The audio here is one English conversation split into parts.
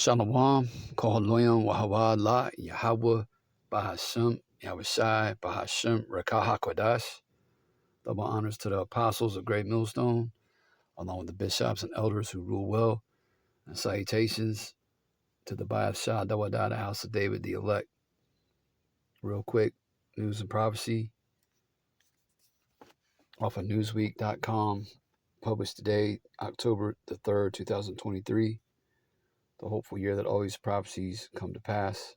Shalom, Kohaloyam, Wahawad La, Yahweh, Bahashem, Yahushai, Bahashem, Rekah HaKodash. Double honors to the apostles of Great Millstone, along with the bishops and elders who rule well, and salutations to the Bayat Shah Dawadah, the house of David, the elect. Real quick, news and prophecy off of Newsweek.com, published today, October the 3rd, 2023. The hopeful year that all these prophecies come to pass,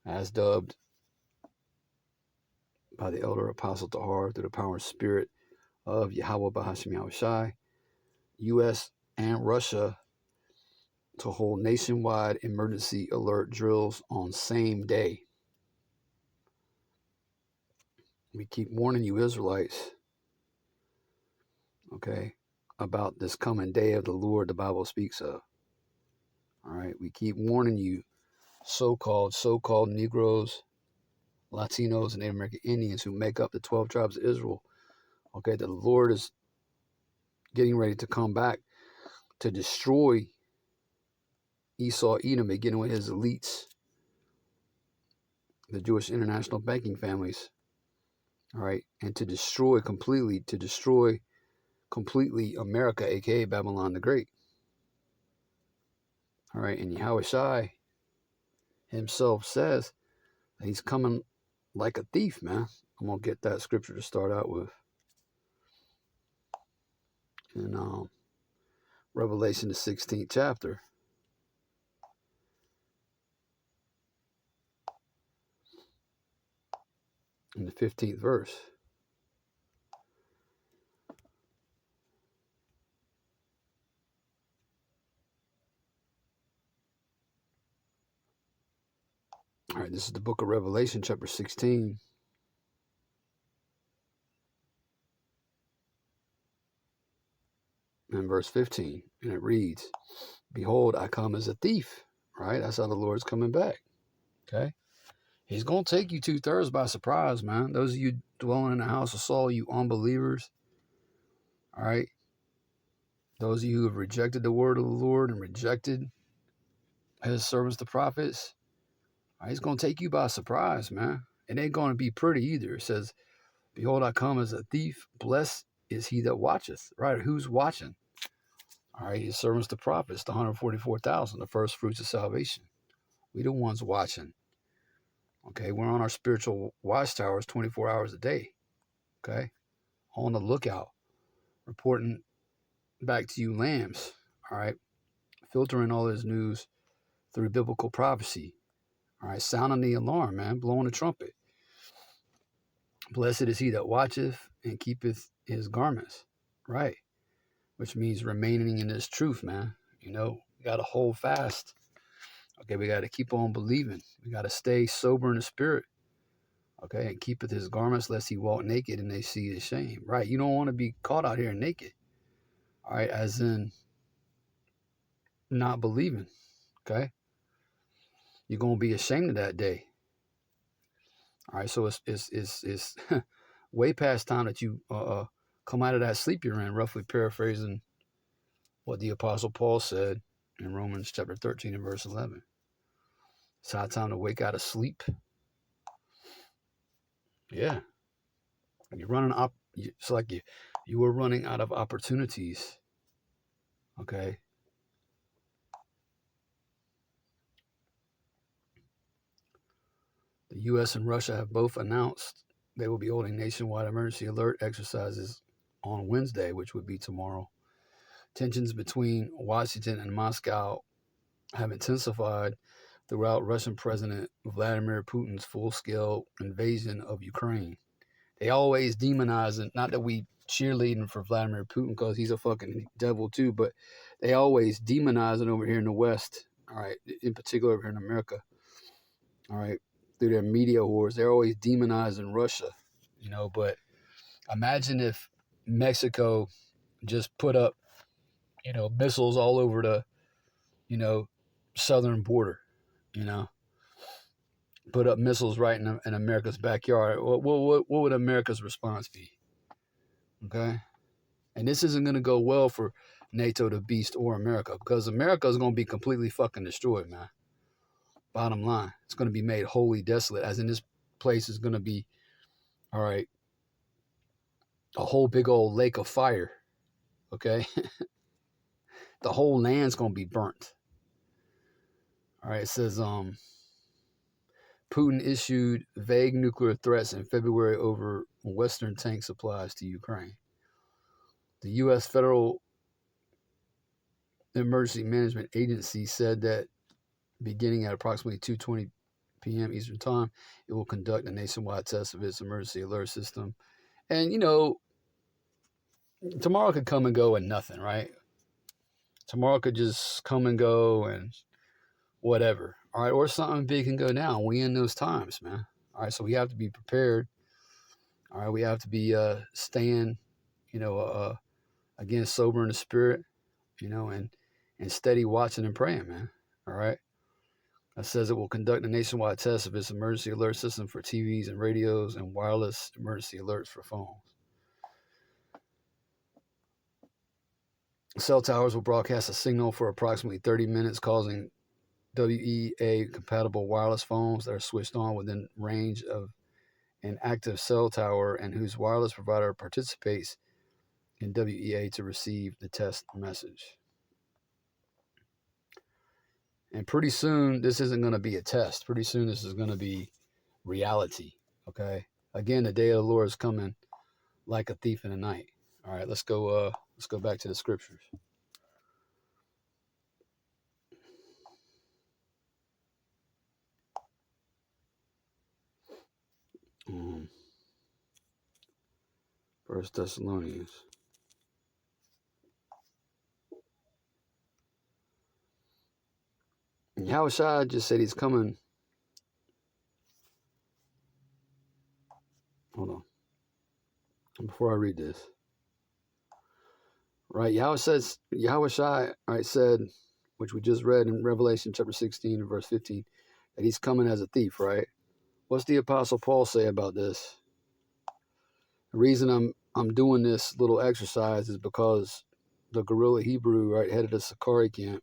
as dubbed by the elder apostle Tahar through the power and spirit of Yahweh Bahashem Yahushai, U.S. and Russia to hold nationwide emergency alert drills on same day. We keep warning you Israelites, okay, about this coming day of the Lord the Bible speaks of. All right, we keep warning you so-called Negroes, Latinos, and Native American Indians who make up the 12 tribes of Israel. Okay, the Lord is getting ready to come back to destroy Esau, Edom, beginning with his elites, the Jewish international banking families, all right, and to destroy completely America, aka Babylon the Great. All right, and Yahushai himself says that he's coming like a thief, man. I'm gonna get that scripture to start out with. In Revelation, the 16th chapter. In the 15th verse. All right, this is the book of Revelation, chapter 16. And verse 15. And it reads, "Behold, I come as a thief." Right? That's how the Lord's coming back. Okay? He's going to take you 2/3 by surprise, man. Those of you dwelling in the house of Saul, you unbelievers. All right? Those of you who have rejected the word of the Lord and rejected his servants, the prophets, he's going to take you by surprise, man. It ain't going to be pretty either. It says, "Behold, I come as a thief. Blessed is he that watcheth." Right? Who's watching? All right, his servants, the prophets, the 144,000, the first fruits of salvation. We the ones watching. Okay, we're on our spiritual watchtowers 24 hours a day. Okay, on the lookout, reporting back to you lambs. All right, filtering all this news through biblical prophecy. All right, sounding the alarm, man, blowing the trumpet. Blessed is he that watcheth and keepeth his garments. Right, which means remaining in this truth, man. You know, we got to hold fast. Okay, we got to keep on believing. We got to stay sober in the spirit. Okay, and keepeth his garments lest he walk naked and they see his shame. Right, you don't want to be caught out here naked. All right, as in not believing. Okay, you're gonna be ashamed of that day. All right, so it's way past time that you come out of that sleep you're in. Roughly paraphrasing what the Apostle Paul said in Romans chapter 13 and verse 11. It's high time to wake out of sleep. Yeah. You're running up. It's like you were running out of opportunities. Okay. The U.S. and Russia have both announced they will be holding nationwide emergency alert exercises on Wednesday, which would be tomorrow. Tensions between Washington and Moscow have intensified throughout Russian President Vladimir Putin's full-scale invasion of Ukraine. They always demonizing, not that we cheerleading for Vladimir Putin because he's a fucking devil too, but they always demonizing over here in the West, all right, in particular over here in America, all right, through their media wars. They're always demonizing Russia, you know, but imagine if Mexico just put up, you know, missiles all over the, you know, southern border, you know, put up missiles right in America's backyard. What would America's response be? Okay. And this isn't going to go well for NATO, the beast, or America, because America is going to be completely fucking destroyed, man. Bottom line, it's going to be made wholly desolate, as in this place is going to be, all right, a whole big old lake of fire, okay? The whole land's going to be burnt. All right, it says, Putin issued vague nuclear threats in February over Western tank supplies to Ukraine. The U.S. Federal Emergency Management Agency said that beginning at approximately 2:20 p.m. Eastern Time, it will conduct a nationwide test of its emergency alert system. And, tomorrow could come and go and nothing, right? Tomorrow could just come and go and whatever. All right, or something big can go down. We in those times, man. All right, so we have to be prepared. All right, we have to be staying, again, sober in the spirit, and steady watching and praying, man. All right. It says it will conduct a nationwide test of its emergency alert system for TVs and radios and wireless emergency alerts for phones. Cell towers will broadcast a signal for approximately 30 minutes, causing WEA-compatible wireless phones that are switched on within range of an active cell tower and whose wireless provider participates in WEA to receive the test message. And pretty soon, this isn't going to be a test. Pretty soon, this is going to be reality, okay? Again, the day of the Lord is coming like a thief in the night. All right, let's go back to the scriptures. First Thessalonians. Yahushua just said he's coming. Hold on. Before I read this. Right, Yahushua said, which we just read in Revelation chapter 16 and verse 15, that he's coming as a thief, right? What's the Apostle Paul say about this? The reason I'm doing this little exercise is because the guerrilla Hebrew, right, head of the Sakari camp,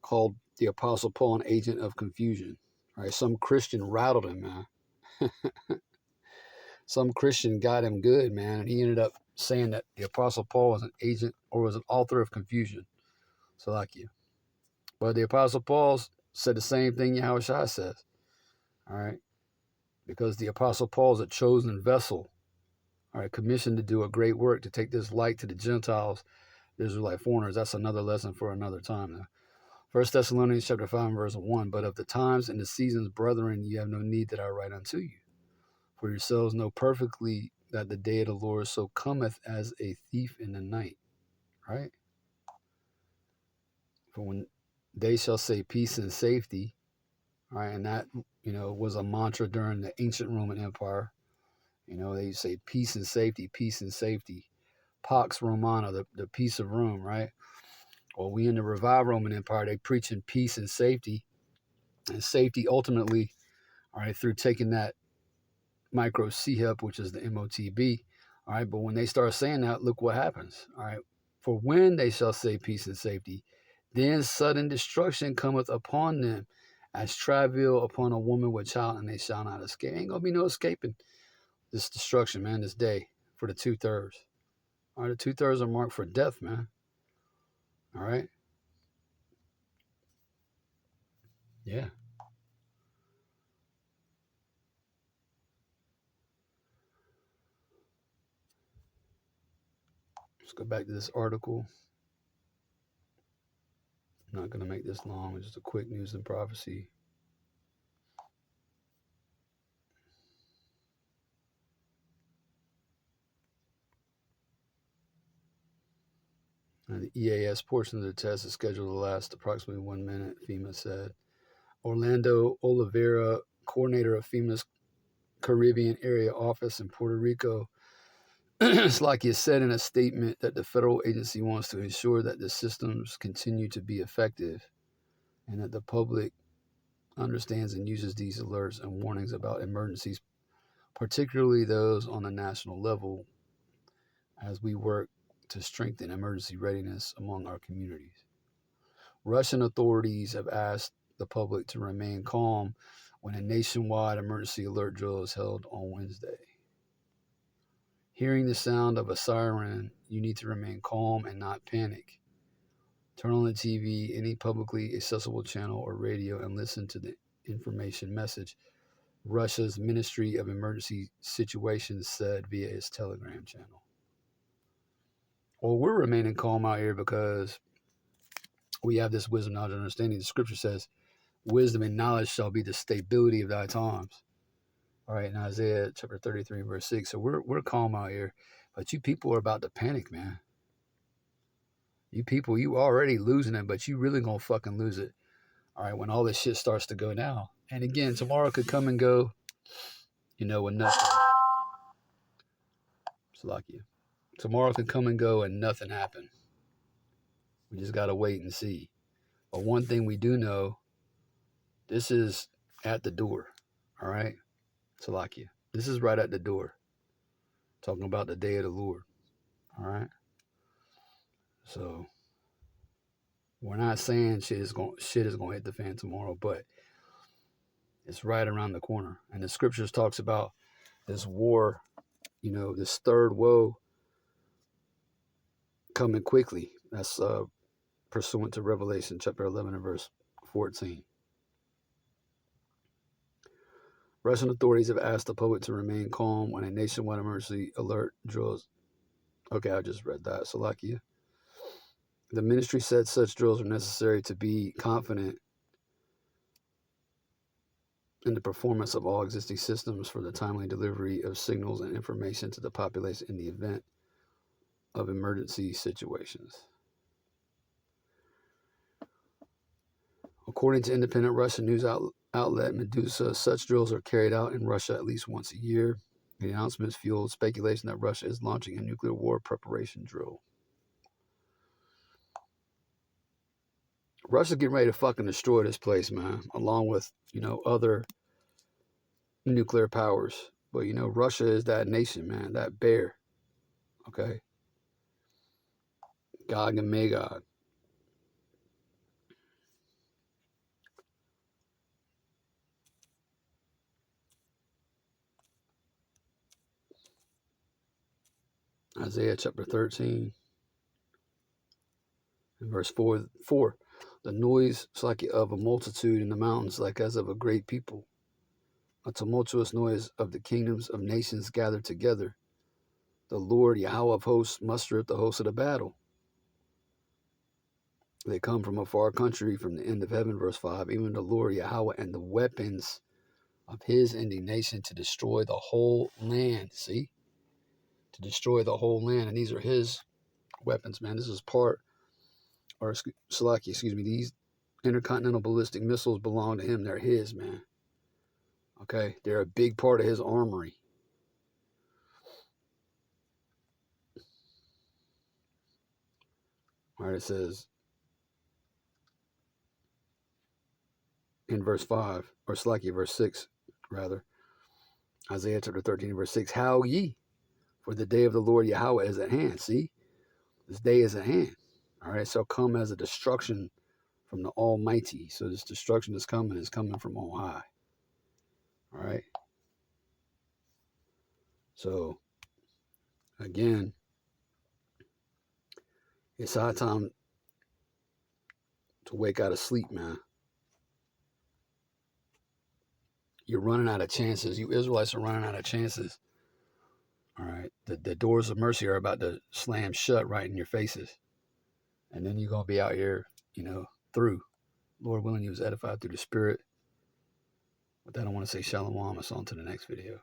called the Apostle Paul an agent of confusion. Right? Some Christian rattled him, man. Some Christian got him good, man, and he ended up saying that the Apostle Paul was an agent or was an author of confusion. So like you. But the Apostle Paul said the same thing Yahushua says. All right. Because the Apostle Paul is a chosen vessel, all right, commissioned to do a great work, to take this light to the Gentiles, the Israelite foreigners. That's another lesson for another time now. 1 Thessalonians chapter 5, verse 1, but of the times and the seasons, brethren, you have no need that I write unto you. For yourselves know perfectly that the day of the Lord so cometh as a thief in the night. Right? For when they shall say peace and safety, right, and that, was a mantra during the ancient Roman Empire. They say peace and safety, Pax Romana, the peace of Rome, right? Well, we in the revived Roman Empire, they preaching peace and safety ultimately, all right, through taking that micro C-HEP, which is the MOTB, all right, but when they start saying that, look what happens, all right? For when they shall say peace and safety, then sudden destruction cometh upon them, as travail upon a woman with child, and they shall not escape. Ain't gonna be no escaping this destruction, man, this day, for the 2/3. All right, the 2/3 are marked for death, man. All right? Yeah. Let's go back to this article. I'm not going to make this long. It's just a quick news and prophecy. And the EAS portion of the test is scheduled to last approximately 1 minute, FEMA said. Orlando Oliveira, coordinator of FEMA's Caribbean area office in Puerto Rico, it's like he said in a statement that the federal agency wants to ensure that the systems continue to be effective and that the public understands and uses these alerts and warnings about emergencies, particularly those on a national level, as we work to strengthen emergency readiness among our communities. Russian authorities have asked the public to remain calm when a nationwide emergency alert drill is held on Wednesday. Hearing the sound of a siren, you need to remain calm and not panic. Turn on the TV, any publicly accessible channel or radio, and listen to the information message, Russia's Ministry of Emergency Situations said via its Telegram channel. Well, we're remaining calm out here because we have this wisdom, knowledge, and understanding. The scripture says, wisdom and knowledge shall be the stability of thy times. All right, in Isaiah chapter 33, verse 6. So we're calm out here. But you people are about to panic, man. You people, you already losing it, but you really gonna fucking lose it. All right, when all this shit starts to go down. And again, tomorrow could come and go, with nothing. Salakia. Tomorrow could come and go and nothing happen. We just gotta wait and see. But one thing we do know, this is at the door. All right? Salakia. This is right at the door. Talking about the day of the Lord. All right? So we're not saying shit is gonna hit the fan tomorrow, but it's right around the corner. And the scriptures talks about this war, this third woe coming quickly. That's pursuant to Revelation chapter 11 and verse 14. Russian authorities have asked the public to remain calm when a nationwide emergency alert drills. Okay, I just read that. Salakia. The ministry said such drills are necessary to be confident in the performance of all existing systems for the timely delivery of signals and information to the population in the event of emergency situations. According to independent Russian news outlet Medusa, such drills are carried out in Russia at least once a year. The announcements fueled speculation that Russia is launching a nuclear war preparation drill. Russia's getting ready to fucking destroy this place, man, along with, other nuclear powers. But, Russia is that nation, man, that bear. Okay? Gog and Magog. Isaiah chapter 13 and verse 4. The noise is like of a multitude in the mountains, like as of a great people. A tumultuous noise of the kingdoms of nations gathered together. The Lord Yahweh of hosts mustereth the hosts of the battle. They come from a far country, from the end of heaven, verse 5. Even the Lord Yahweh and the weapons of his indignation to destroy the whole land. See? To destroy the whole land. And these are his weapons, man. This is these intercontinental ballistic missiles belong to him. They're his, man. Okay? They're a big part of his armory. All right, it says in verse 5, or verse 6, rather. Isaiah chapter 13, verse 6. Howl ye, for the day of the Lord Yahweh is at hand. See? This day is at hand. All right, so come as a destruction from the Almighty. So this destruction is coming from on high. All right. So, again, it's high time to wake out of sleep, man. You're running out of chances. You Israelites are running out of chances. All right. The doors of mercy are about to slam shut right in your faces. And then you're going to be out here, through. Lord willing, you was edified through the Spirit. With that, I want to say shalom. It's on to the next video.